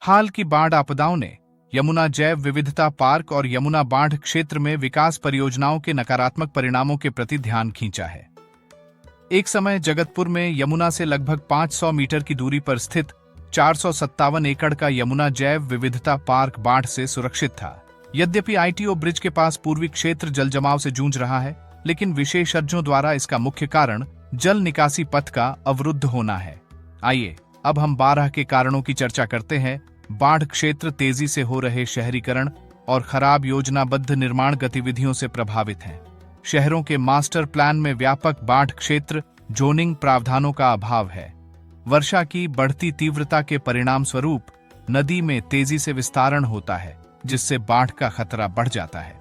हाल की बाढ़ आपदाओं ने यमुना जैव विविधता पार्क और यमुना बाढ़ क्षेत्र में विकास परियोजनाओं के नकारात्मक परिणामों के प्रति ध्यान खींचा है। एक समय जगतपुर में यमुना से लगभग 500 मीटर की दूरी पर स्थित 457 एकड़ का यमुना जैव विविधता पार्क बाढ़ से सुरक्षित था। यद्यपि आईटीओ ब्रिज के पास पूर्वी क्षेत्र जलजमाव से जूझ रहा है, लेकिन विशेषज्ञों द्वारा इसका मुख्य कारण जल निकासी पथ का अवरुद्ध होना है। आइए अब हम 12 के कारणों की चर्चा करते हैं। बाढ़ क्षेत्र तेजी से हो रहे शहरीकरण और खराब योजनाबद्ध निर्माण गतिविधियों से प्रभावित हैं। शहरों के मास्टर प्लान में व्यापक बाढ़ क्षेत्र जोनिंग प्रावधानों का अभाव है। वर्षा की बढ़ती तीव्रता के परिणाम स्वरूप नदी में तेजी से विस्तारण होता है, जिससे बाढ़ का खतरा बढ़ जाता है।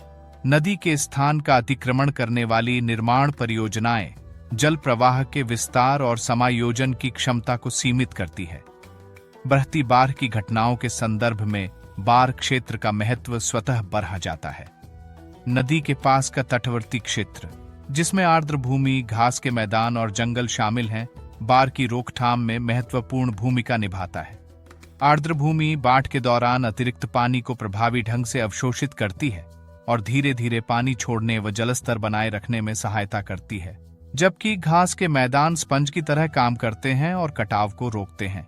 नदी के स्थान का अतिक्रमण करने वाली निर्माण परियोजनाएं जल प्रवाह के विस्तार और समायोजन की क्षमता को सीमित करती है। बढ़ती बाढ़ की घटनाओं के संदर्भ में बाढ़ क्षेत्र का महत्व स्वतः बढ़ जाता है। नदी के पास का तटवर्ती क्षेत्र, जिसमें आर्द्र भूमि, घास के मैदान और जंगल शामिल हैं, बाढ़ की रोकथाम में महत्वपूर्ण भूमिका निभाता है। आर्द्र भूमि बाढ़ के दौरान अतिरिक्त पानी को प्रभावी ढंग से अवशोषित करती है और धीरे धीरे पानी छोड़ने व जलस्तर बनाए रखने में सहायता करती है, जबकि घास के मैदान स्पंज की तरह काम करते हैं और कटाव को रोकते हैं।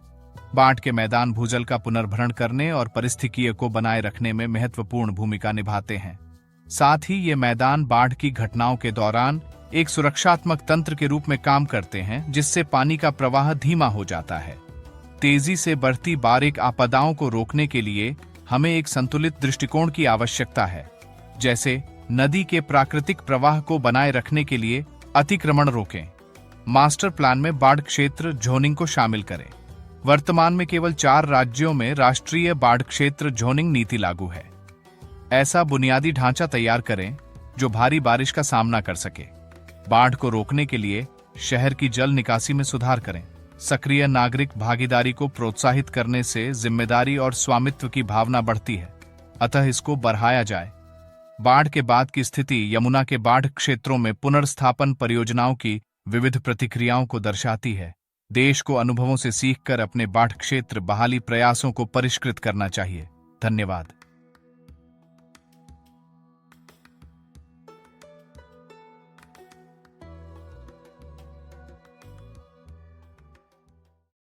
बाढ़ के मैदान भूजल का पुनर्भरण करने और पारिस्थितिकी को बनाए रखने में महत्वपूर्ण भूमिका निभाते हैं। साथ ही ये मैदान बाढ़ की घटनाओं के दौरान एक सुरक्षात्मक तंत्र के रूप में काम करते हैं, जिससे पानी का प्रवाह धीमा हो जाता है। तेजी से बढ़ती बारिश आपदाओं को रोकने के लिए हमें एक संतुलित दृष्टिकोण की आवश्यकता है, जैसे नदी के प्राकृतिक प्रवाह को बनाए रखने के लिए अतिक्रमण रोकें। मास्टर प्लान में बाढ़ क्षेत्र जोनिंग को शामिल करें। वर्तमान में केवल 4 राज्यों में राष्ट्रीय बाढ़ क्षेत्र जोनिंग नीति लागू है। ऐसा बुनियादी ढांचा तैयार करें जो भारी बारिश का सामना कर सके। बाढ़ को रोकने के लिए शहर की जल निकासी में सुधार करें। सक्रिय नागरिक भागीदारी को प्रोत्साहित करने से जिम्मेदारी और स्वामित्व की भावना बढ़ती है, अतः इसको बढ़ाया जाए। बाढ़ के बाद की स्थिति यमुना के बाढ़ क्षेत्रों में पुनर्स्थापन परियोजनाओं की विविध प्रतिक्रियाओं को दर्शाती है। देश को अनुभवों से सीखकर अपने बाढ़ क्षेत्र बहाली प्रयासों को परिष्कृत करना चाहिए। धन्यवाद।